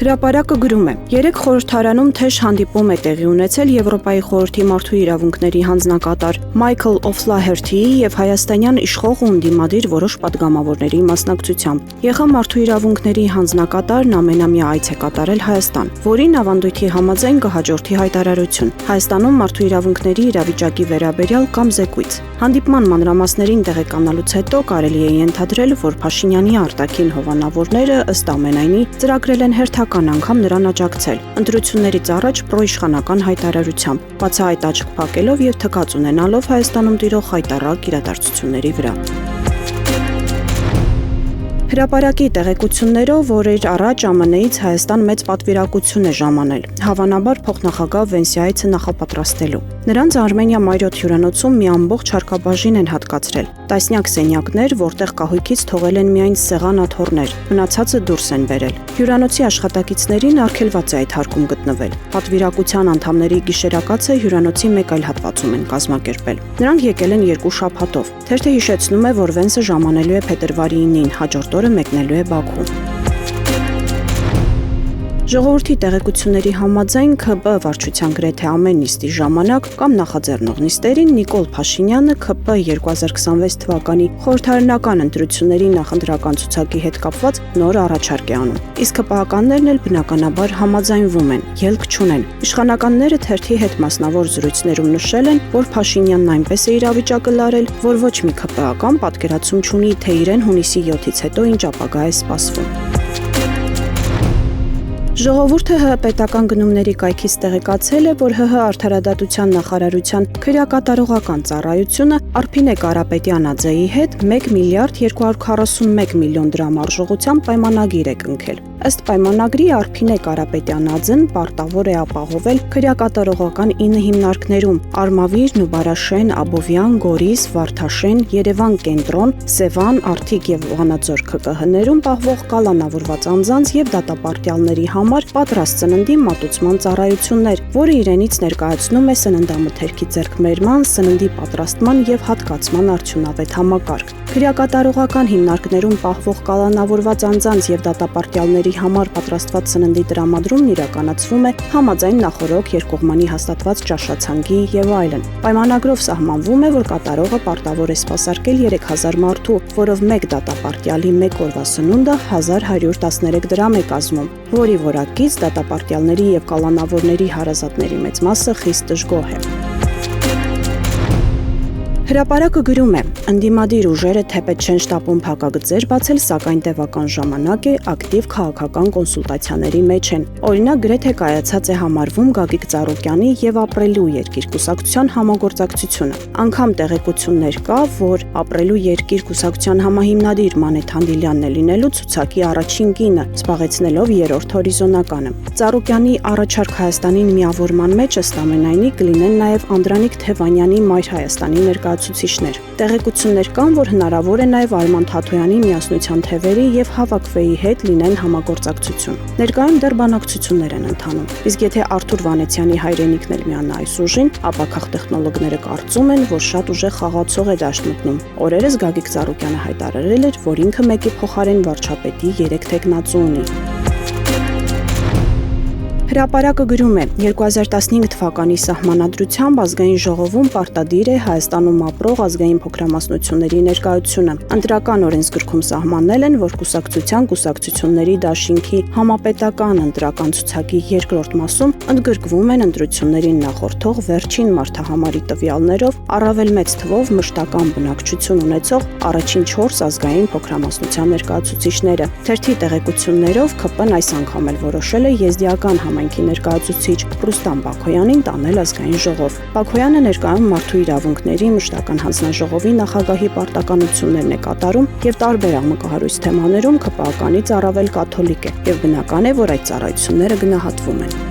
Հրապարակը գրում է. երեք խորհրդարանում թեժ հանդիպում է տեղի ունեցել Եվրոպայի խորհրդի մարդու իրավունքների հանձնակատար Մայքլ Օ'Ֆլահերթիի եւ հայաստանյան իշխող ու ընդդիմադիր որոշ պատգամավորների մասնակցությամբ։ ԵԽ մարդու իրավունքների հանձնակատարն ամենամյա այց է կատարել Հայաստան, որին ավանդույթի համաձայն կհաջորդի հայտարարություն։ Հայաստանում մարդու իրավունքների իրավիճակի վերաբերյալ կամ զեկույց։ Հանդիպման մանրամասներին տեղեկանալուց հետո կարելի է ենթադրել, որ Փաշինյանի արտաքին հովանավորները ըստ ամենայնի ծրագրել են հերթական անգամ նրան աջակցել, ընտրություններից առաջ պրոիշխանական հայտարարությամբ, բացահայտ աչք փակելով եւ թքած ունենալով Հայաստանում տիրող խայտառակ իրադարձությունների վրա։ Հրապարակի տեղեկություններով օրեր առաջ ԱՄՆ-ից Հայաստան մեծ պատվիրակություն է ժամանել, հավանաբար փոխնախագահ Վենսիայիցը նախապատրաստելու։ Նրանց Արմենիա Մայրոթ հյուրանոցում մի ամբողջ հարկաբաժին են հատկացրել, տասնյակ սենյակներ, որտեղ կահույքից թողել են միայն սեղանաթոռներ, մնացածը դուրս են բերել։ Հյուրանոցի աշխատակիցներին արգելված է այդ հարկում գտնվել։ Պատվիրակության անդամների գիշերակացը հյուրանոցի մեկ այլ հատվածում են կազմակերպել։ Նրանք եկել են 2 շաբաթով։ Թերթը հիշեցնում է, որ Վենսը ժամանելու է փետրվարի 9-ին, հաջորդ օրը մեկնելու է Բաքու։ Ժողովրդի տեղեկությունների համաձայն ՔՊ վարչության գրեթե ամեն նիստի ժամանակ կամ նախաձեռնող նիստերին Նիկոլ Փաշինյանը ՔՊ 2026 թվականի խորհրդարանական ընտրությունների նախընտրական ցուցակի հետ կապված նոր առաջարկ է անում։ Իսկ ԿՊԱ-ականներն էլ բնականաբար համաձայնվում են, ելք չունեն։ Իշխանականները թերթի հետ մասնավոր զրույցներում նշել են, որ Փաշինյանն այնպես է իրավիճակը լարել, որ ոչ մի ԿՊԱ-ական պատկերացում չունի, թե իրեն հունիսի 7-ից հետո ինչ ապագա է սպասվում։ Ժողովուրդը ՀՀ պետական գնումների կայքից տեղեկացել է, որ ՀՀ արդարադատության նախարարության քրեակատարողական ծառայությունը Արփինե Կարապետյան-Աձեի հետ 1 միլիարդ 241 միլիոն դրամ արժողությամբ պայմանագիր է կնքել։ Ըստ պայմանագրի Արփինե Կարապետյան-Աձեն պարտավոր է ապահովել քրեակատարողական 9 հիմնարկներում՝ Արմավիր, Նուբարաշեն, Աբովյան, Գորիս, Վարդաշեն, Երևան կենտրոն, Սևան, Արթիկ եւ Վանաձոր ՔԿՀ-ներում պահվող կալանավորված անձանց եւ դատապարտյալների համար պատրաստ սննդի մատուցման ծառայություններ, որը իրենից ներկայացնում է սննդամթերքի ձեռքբերման, սննդի պատրաստման եւ հատկացման արդյունավետ համակարգ։ Քրեակատարողական հիմնարկներում պահվող կալանավորված անձանց եւ դատապարտյալների համար պատրաստված սննդի տրամադրումն իրականացվում է համաձայն նախօրոք երկկողմանի հաստատված ճաշացանկի եւ այլն։ Պայմանագրով սահմանվում է, որ կատարողը պարտավոր է սպասարկել 3000 մարդու, որով մեկ դատապարտյալի մեկ օրվա սնունդը 1113 դրամ է կազմում, որի որակից դատապարտյալների եւ կալանավորների հարազատների մեծ մասը խիստ դժգոհ է։ Հրապարակը գրում է. ընդդիմադիր ուժերը թեպետ չեն շտապում փակագծեր բացել, սակայն տևական ժամանակ է ակտիվ քաղաքական կոնսուլտացիաների մեջ են։ Օրինակ գրեթե կայացած է համարվում Գագիկ Ծառուկյանի եւ Ապրելու երկիր կուսակցության համագործակցությունը։ Անգամ տեղեկություններ կա, որ Ապրելու երկիր կուսակցության համահիմնադիր Մանեթ Հանդիլյանն է լինելու ցուցակի առաջին կինը, զբաղեցնելով 3-րդ հորիզոնականը։ Ծառուկյանի առաջարկ Հայաստանին միավորման մեջ ըստ ամենայնի կլինեն նաեւ Անդրանիկ Թևանյանի Մայր Հայաստանի ներկայացուցիչներ։ Տեղեկություններ կան, որ հնարավոր է նաև Արման Թաթոյանի միասնության թևերի եւ Հավաքվեի հետ լինեն համագործակցություն։ Ներկայում դեռ բանակցություններ են ընթանում։ Իսկ եթե Արթուր Վանեցյանի հայրենիքն էլ միանա այս ուժին, ապա քաղտեխնոլոգները կարծում են, որ շատ ուժեղ խաղացող է դաշտ մտնում։ Օրերս Գագիկ Ծառուկյանը հայտարարել էր, որ ինքը մեկի փոխարեն վարչապետի 3 թեկնածու ունի։ Հրապարակը գրում է. 2015 թվականի սահմանադրությամբ ազգային ժողովում պարտադիր է Հայաստանում ապրող ազգային փոքրամասնությունների ներկայությունը։ Ընտրական օրենսգրքում սահմանել են, որ կուսակցությունների դաշինքի համապետական ընտրական ցուցակի 2-րդ մասում ընդգրկվում են ընտրություններին նախորդող վերջին մարդահամարի տվյալներով առավել մեծ թվով մշտական բնակչություն ունեցող առաջին 4 ազգային փոքրամասնության ներկայացուցիչները։ Թերթի տեղեկություններով ՔՊ-ն այս անգամ էլ որոշել է եզդիական համայնքի ներկայացուցիչ Ռուստամ Բաքոյանին տանել ազգային ժողով։ Բաքոյանը ներկայում մարդու իրավունքների մշտական հանձնաժողովի նախագահի պարտականություններն է կատարում եւ տարբեր աղմկահարույց թեմաներում ԿՊԱ-ականից առավել կաթոլիկ է եւ բնական է, որ այդ ծառայությունները գնահատվում են։